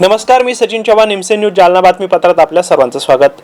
नमस्कार, मी Sachin Chavan, MC news Jalna बातमीपत्रात आपल्या सर्वांचं स्वागत।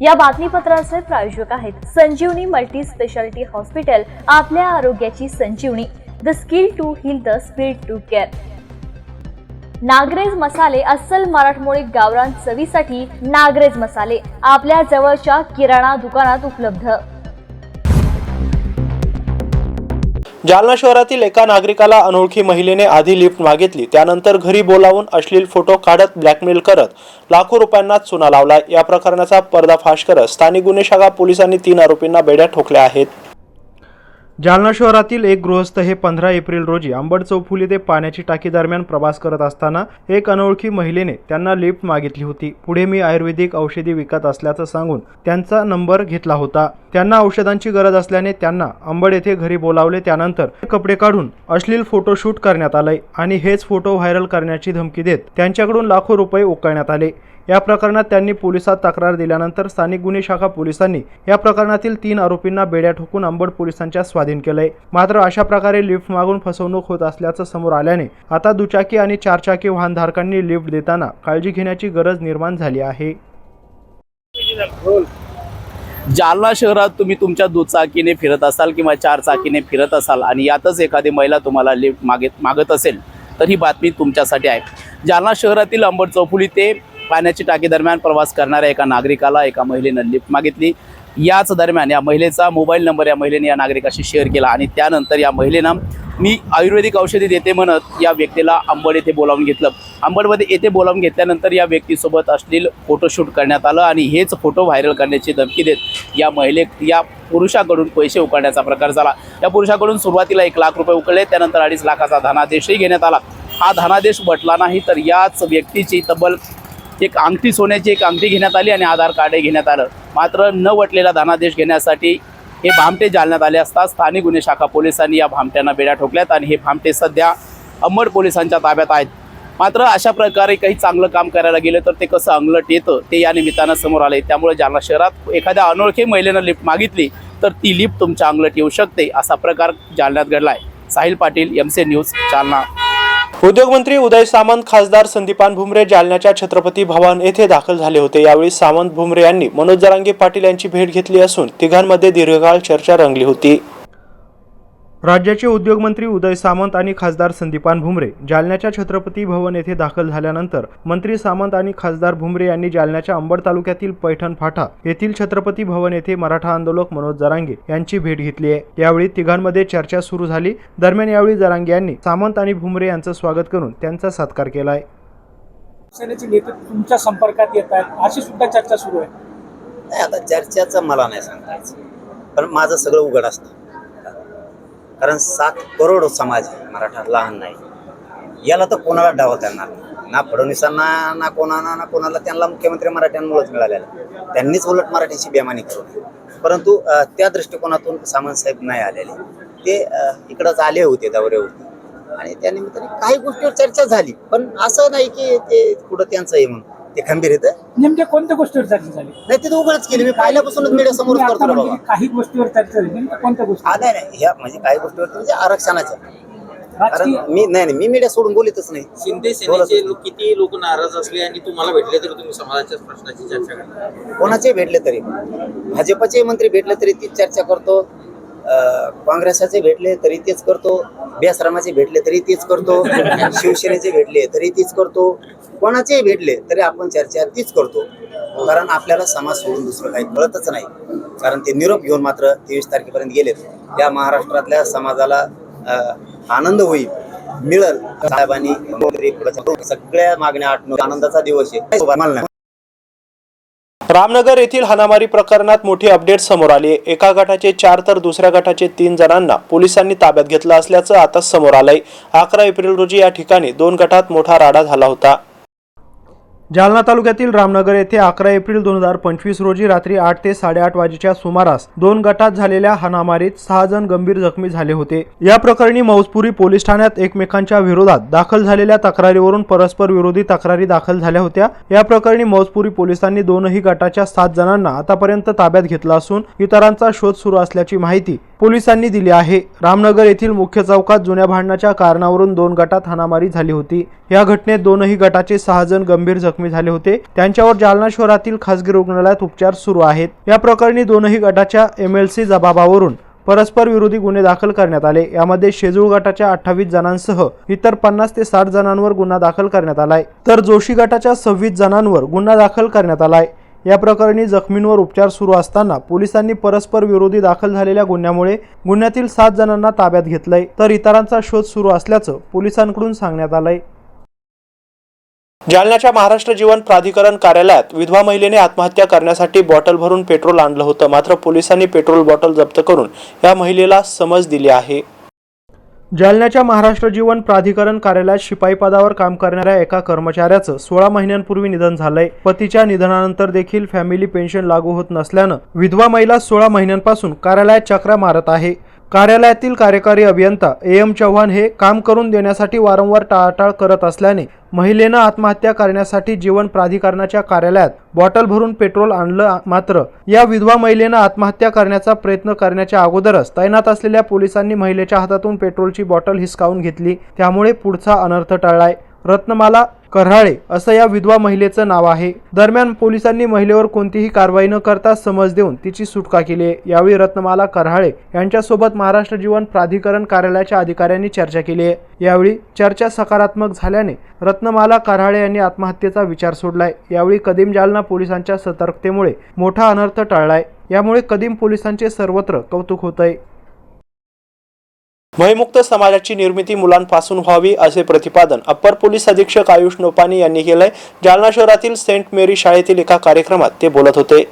या बातमीपत्राचे प्रायोजक आहेत संजीवनी मल्टी स्पेशालिटी हॉस्पिटल, आपल्या आरोग्याची संजीवनी, the skill to heal, the speed to care. Nagraj मसाले, अस्सल मराठमोळी गावरान चवीसाठी नागरेज मसाले आपल्या जवळच्या किराणा दुकानात उपलब्ध। जालना शहरातील एका नागरिकाला अनोळखी महिलेने आधी लिफ्ट मागितली, त्यानंतर घरी बोलावून अश्लील फोटो काढत ब्लॅकमेल करत लाखो रुपयांना चुना लावला। या प्रकरणाचा पर्दाफाश करत स्थानिक गुन्हे शाखा पोलिसांनी 3 आरोपींना बेड्या ठोकल्या आहेत। जालना शहरातील एक गृहस्थ हे 15 एप्रिल रोजी अंबड चौफुली ते पाण्याची टाकी दरम्यान प्रवास करत असताना एक अनोळखी महिलेने त्यांना लिफ्ट मागितली होती। पुढे मी आयुर्वेदिक औषधी विकत असल्याचं सांगून त्यांचा नंबर घेतला होता। त्यांना औषधांची गरज असल्याने त्यांना अंबड येथे घरी बोलावले। त्यानंतर कपडे काढून अश्लील फोटो शूट करण्यात आले आणि हेच फोटो व्हायरल करण्याची धमकी देत त्यांच्याकडून लाखो रुपये उकळण्यात आले। या प्रकरणात त्यांनी पोलिसात तक्रार दिल्यानंतर स्थानिक गुन्हे शाखा पोलिसांनी या प्रकरणातील 3 आरोपींना बेड्या ठोकून अंबड पोलिसांच्या स्वाधीन केलंय। मात्र अशा प्रकारे लिफ्ट मागून फसवणूक होत असल्याचं समोर आल्याने आता दुचाकी आणि 4 चाकी वाहनधारकांनी लिफ्ट देताना काळजी घेण्याची गरज निर्माण झाली आहे। जालना शहरात तुम्ही तुमच्या दुचाकीने फिरत असाल किंवा 4 चाकीने फिरत असाल आणि यातच एखादी महिला तुम्हाला लिफ्ट मागत असेल तर ही बातमी तुमच्यासाठी आहे। जालना शहरातील अंबड चौफुली ते पाण्याची टाकी दरम्यान प्रवास करणाऱ्या एका नागरिकाला एका महिलेने लिफ्ट मागितली। याच दरम्यान या महिलेचा मोबाईल नंबर या महिलेने या नागरिकाशी शेअर केला आणि त्यानंतर या महिलेनं मी आयुर्वेदिक औषधी देते म्हणत या व्यक्तीला अंबड येथे बोलावून घेतलं। अंबडमध्ये येथे बोलावून घेतल्यानंतर या व्यक्तीसोबत अश्लील फोटोशूट करण्यात आलं आणि हेच फोटो व्हायरल करण्याची धमकी देत या पुरुषाकडून पैसे उकळण्याचा प्रकार झाला। या पुरुषाकडून सुरुवातीला 1 लाख रुपये उकळले, त्यानंतर 2.5 लाखाचा धनादेशही घेण्यात आला। हा धनादेश बटला नाही तर याच व्यक्तीची तब्बल एक अंगठी, सोन्याची एक अंगठी घेण्यात आली आणि आधार कार्डही घेण्यात आलं। मात्र न वटलेला धनादेश घेण्यासाठी हे भामटे जालन्यात आले असता स्थानिक गुन्हे शाखा पोलिसांनी या भामट्यांना बेड्या ठोकल्यात आणि हे भामटे सध्या अंबड पोलिसांच्या ताब्यात आहेत। मात्र अशा प्रकारे काही चांगलं काम करायला गेलं तर ते कसं अंगलट येतं ते या निमित्तानं समोर आले। त्यामुळे जालना शहरात एखाद्या अनोळखी महिलेनं लिफ्ट मागितली तर ती लिफ्ट तुमच्या अंगलट येऊ शकते, असा प्रकार जालन्यात घडलाय। Sahil Patil, MC news, Jalna. उद्योगमंत्री उदय सामंत, खासदार संदीपान भुमरे जालन्याच्या छत्रपती भवन येथे दाखल झाले होते। यावेळी सामंत, भुमरे यांनी मनोज जरांगे पाटील यांची भेट घेतली असून तिघांमध्ये दीर्घकाळ चर्चा रंगली होती। राज्याचे उद्योगमंत्री उदय सामंत आणि खासदार संदीपान भुमरे जालन्याच्या छत्रपती भवन येथे दाखल झाल्यानंतर मंत्री सामंत आणि खासदार भुमरे यांनी जालन्याच्या अंबड तालुक्यातील पैठण फाटा येथील छत्रपती भवन येथे मराठा आंदोलक मनोज जरांगे यांची भेट घेतली आहे। यावेळी तिघांमध्ये चर्चा सुरू झाली। दरम्यान यावेळी जरांगे यांनी सामंत आणि भुमरे यांचं स्वागत करून त्यांचा सत्कार केलाय। सेनेचे नेते तुमच्या संपर्कात येत आहेत अशी सुद्धा चर्चा सुरू आहे। नाही, आता चर्चेचं मला नाही सांगायचं, पण माझं सगळं उघड असतं, कारण 7 करोड समाज आहे मराठा, लहान नाही। याला तर कोणाला डावता येणार ना, फडणवीसांना ना कोणाला त्यांना मुख्यमंत्री मराठ्यांमुळेच मिळालेला, त्यांनीच उलट मराठीची बेमानी करू नये। परंतु त्या दृष्टिकोनातून सामंत साहेब नाही आलेले, ते इकडंच आले होते, दौरे होते आणि त्यानिमित्ताने काही गोष्टीवर चर्चा झाली, पण असं नाही की ते पुढं त्यांचं आहे म्हणून ते खंबीर येतं। नेमक्या कोणत्या गोष्टीवर चर्चा झाली? नाही, ते उघडच केली, मी पहिल्यापासूनच मीडिया समोर करतो ना बाबा। काही गोष्टीवर चर्चा झाली, नेमक्या कोणत्या गोष्टी? नाही, ह्या म्हणजे काही गोष्टीवर म्हणजे आरक्षणाच्या, कारण मी मीडिया सोडून बोलतच नाही। शिंदे सेनेचे किती लोक नाराज असले आणि तुम्हाला भेटले तरी तुम्ही समाजाच्या प्रश्नाची चर्चा करता? कोणाचे भेटले तरी, भाजपचे मंत्री भेटले तरी तीच चर्चा करतो, काँग्रेसचे भेटले तरी तेच करतो, बेसरामाचे भेटले तरी तेच करतो, शिवसेनेचे भेटले तरी तीच करतो, कोणाचेही भेटले तरी आपण चर्चा तीच करतो, कारण आपल्याला समाज सोडून दुसरं काही कळतच नाही। कारण ते निरोप घेऊन मात्र 23 तारखेपर्यंत गेलेत, त्या महाराष्ट्रातल्या समाजाला आनंद होईल, मिळेल। साहेबांनी सगळ्या मागण्या आटणून आनंदाचा दिवस आहे। रामनगर येथील हाणामारी प्रकरणात मोठी अपडेट समोर आली। एका गटाचे 4 तर दुसऱ्या गटाचे 3 जणांना पोलिसांनी ताब्यात घेतलं असल्याचं आता समोर आलंय। 11 एप्रिल रोजी या ठिकाणी 2 गटात मोठा राडा झाला होता। जालना तालुक्यातील रामनगर येथे 11 एप्रिल 2025 रोजी रात्री 8 ते 8:30 वाजेच्या सुमारास 2 गटात झालेल्या हाणामारीत 6 जण गंभीर जखमी झाले होते। या प्रकरणी मौजपुरी पोलीस ठाण्यात एकमेकांच्या विरोधात दाखल झालेल्या तक्रारीवरून परस्पर विरोधी तक्रारी दाखल झाल्या होत्या। या प्रकरणी मौजपुरी पोलिसांनी दोनही गटाच्या 7 जणांना आतापर्यंत ताब्यात घेतला असून इतरांचा शोध सुरू असल्याची माहिती पोलिसांनी दिली आहे। रामनगर येथील मुख्य चौकात जुन्या भांडणाच्या कारणावरून 2 गटात हाणामारी झाली होती। या घटनेत दोनही गटाचे 6 जण गंभीर जखमी झाले होते। त्यांच्यावर जालना शहरातील खासगी रुग्णालयात उपचार सुरू आहेत। या प्रकरणी दोनही गटाच्या MLC जबाबावरून परस्पर विरोधी गुन्हे दाखल करण्यात आले। यामध्ये शेजूळ गटाच्या 28 जणांसह इतर 50 ते 60 जणांवर गुन्हा दाखल करण्यात आलाय, तर जोशी गटाच्या 26 जणांवर गुन्हा दाखल करण्यात आलाय। या प्रकरणी जखमींवर उपचार सुरू असताना पोलिसांनी परस्पर विरोधी दाखल झालेल्या गुन्ह्यामुळे गुन्ह्यातील 7 जणांना ताब्यात घेतलंय, तर इतरांचा शोध सुरू असल्याचं पोलिसांकडून सांगण्यात आलंय। जालन्याच्या महाराष्ट्र जीवन प्राधिकरण कार्यालयात विधवा महिलेने आत्महत्या करण्यासाठी बॉटल भरून पेट्रोल आणलं होतं, मात्र पोलिसांनी पेट्रोल बॉटल जप्त करून या महिलेला समज दिली आहे। जालन्याच्या महाराष्ट्र जीवन प्राधिकरण कार्यालयात शिपाई पदावर काम करणाऱ्या एका कर्मचाऱ्याचं 16 महिन्यांपूर्वी निधन झालंय। पतीच्या निधनानंतर देखील फॅमिली पेन्शन लागू होत नसल्यानं विधवा महिला 16 महिन्यांपासून कार्यालयात चक्रा मारत आहे। कार्यालयातील कार्यकारी अभियंता AM चव्हाण हे काम करून देण्यासाठी वारंवार टाळाटाळ करत असल्याने महिलेनं आत्महत्या करण्यासाठी जीवन प्राधिकरणाच्या कार्यालयात बॉटल भरून पेट्रोल आणलं, मात्र या विधवा महिलेनं आत्महत्या करण्याचा प्रयत्न करण्याच्या अगोदरच तैनात असलेल्या पोलिसांनी महिलेच्या हातातून पेट्रोलची बॉटल हिसकावून घेतली, त्यामुळे पुढचा अनर्थ टळलाय। रत्नमाला कर्हाळे असं या विधवा महिलेचं नाव आहे। दरम्यान पोलिसांनी महिलेवर कोणतीही कारवाई न करता समज देऊन तिची सुटका केली आहे। यावेळी रत्नमाला कर्हाळे यांच्यासोबत महाराष्ट्र जीवन प्राधिकरण कार्यालयाच्या अधिकाऱ्यांनी चर्चा केली आहे। यावेळी चर्चा सकारात्मक झाल्याने रत्नमाला कर्हाळे यांनी आत्महत्येचा विचार सोडलाय। यावेळी कदीम जालना पोलिसांच्या सतर्कतेमुळे मोठा अनर्थ टळलाय। यामुळे कदीम पोलिसांचे सर्वत्र कौतुक होतंय। भयमुक्त समाजाची निर्मिती मुलांपासून व्हावी असे प्रतिपादन अप्पर पोलीस अधीक्षक आयुष नोपानी यांनी केलंय। जालना शहरातील सेंट मेरी शाळेतील एका कार्यक्रमात ते बोलत होते।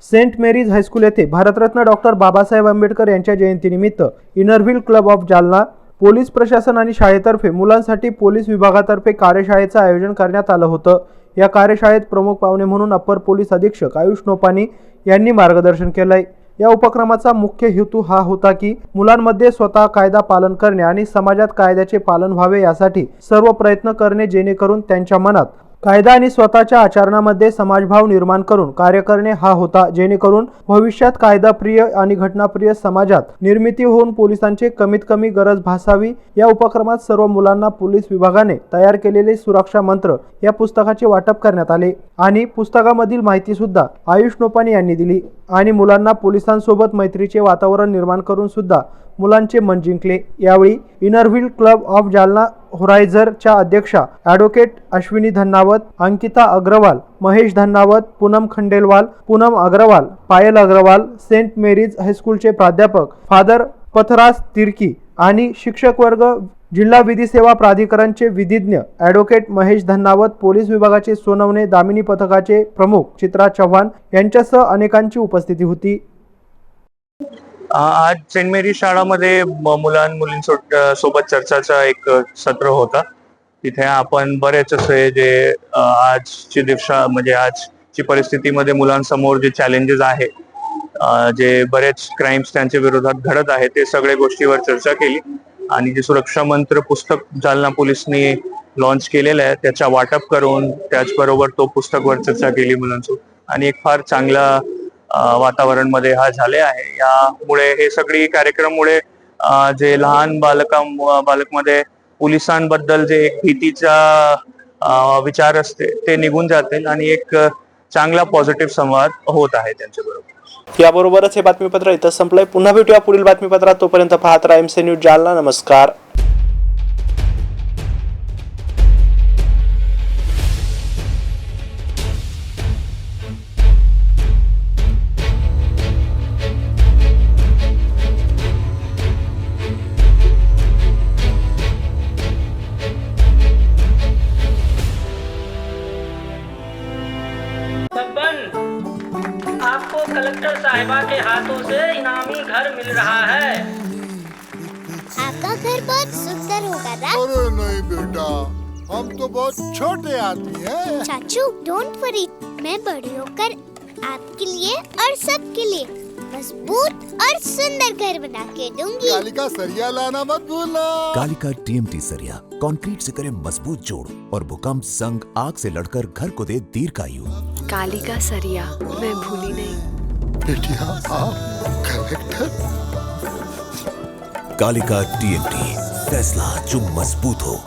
सेंट मेरीज हायस्कूल येथे भारतरत्न डॉक्टर बाबासाहेब आंबेडकर यांच्या जयंतीनिमित्त Inner Wheel club of Jalna, police प्रशासन आणि शाळेतर्फे मुलांसाठी पोलीस विभागातर्फे कार्यशाळेचं आयोजन करण्यात आलं होतं। या कार्यशाळेत प्रमुख पाहुणे म्हणून अप्पर पोलीस अधीक्षक आयुष नोपानी यांनी मार्गदर्शन केलंय। या उपक्रमाचा मुख्य हेतू हा होता की मुलांमध्ये स्वतः कायदा पालन करणे आणि समाजात कायद्याचे पालन व्हावे यासाठी सर्व प्रयत्न करणे, जेणेकरून त्यांच्या मनात कायदा आणि स्वतःच्या आचरणामध्ये समाजभाव निर्माण करून कार्य करणे हा होता, जेणेकरून भविष्यात कायदाप्रिय आणि घटनाप्रिय समाजात निर्मिती होऊन पोलिसांची कमीत कमी गरज भासावी। या उपक्रमात सर्व मुलांना पोलीस विभागाने तयार केलेले सुरक्षा मंत्र या पुस्तकाचे वाटप करण्यात आले आणि पुस्तकामधील माहिती सुद्धा आयुष नोपानी यांनी दिली आणि मुलांना पोलिसांसोबत मैत्रीचे वातावरण निर्माण करून सुद्धा मुलांचे मन जिंकले। यावेळी इनरव्हील क्लब ऑफ जालना होरायझरच्या अध्यक्षा ॲडव्होकेट अश्विनी धन्नावत, अंकिता अग्रवाल, महेश धन्नावत, पूनम खंडेलवाल, पूनम अग्रवाल, पायल अग्रवाल, सेंट मेरीज हायस्कूलचे प्राध्यापक फादर पथराज तिर्की आणि शिक्षक वर्ग, जिल्हा विधी सेवा प्राधिकरणचे विधिज्ञ ॲडव्होकेट महेश धन्नावत, पोलीस विभागाचे सोनवणे, दामिनी पथकाचे प्रमुख चित्रा चव्हाण यांच्यासह अनेकांची उपस्थिती होती। आज सेंट मेरी शाळामध्ये मुलींसोबत चर्चाचा एक सत्र होता। तिथे आपण बरेच असे जे आजची दिवसा म्हणजे आजची परिस्थितीमध्ये मुलांसमोर जे चॅलेंजेस आहे, जे बरेच क्राईम्स त्यांच्या विरोधात घडत आहे, ते सगळ्या गोष्टीवर चर्चा केली आणि जे सुरक्षा मंत्र पुस्तक जालना पोलिसनी लॉन्च केलेलं आहे त्याचा वाटप करून त्याचबरोबर तो पुस्तकवर चर्चा केली मुलांसोबत आणि एक फार चांगला वातावरण मध्ये हा झाले आहे। यामुळे हे सगळी कार्यक्रममुळे जे लहान बालकमध्ये पोलिसांबद्दल जे एक भीतीचा विचार असते ते निघून जातील आणि एक चांगला पॉझिटिव्ह संवाद होत आहे त्यांच्याबरोबर। याबरोबरच हे बातमीपत्र इथं संपलंय। पुन्हा भेटूया पुढील बातमीपत्रात। तोपर्यंत पाहत राहा MC न्यूज जालना। नमस्कार। आपको कलेक्टर साहिबा के हाथों से इनामी घर मिल रहा है। आपका घर बहुत सुंदर होगा ना? अरे नहीं बेटा, हम तो बहुत छोटे आदमी हैं। चाचू डोंट वरी, मैं बड़ी होकर आपके लिए और सबके लिए मजबूत और सुंदर घर बना के दूंगी। कालिका सरिया लाना मत भूलना। कालिका TMT सरिया कंक्रीट से करे मजबूत जोड़ और भूकंप संग आग से लड़कर घर को दे दीर्घायु। कालिका सरिया मैं भूली नहीं। बेटिया आप कलेक्टर। कालिका TMT, फैसला जो मजबूत हो।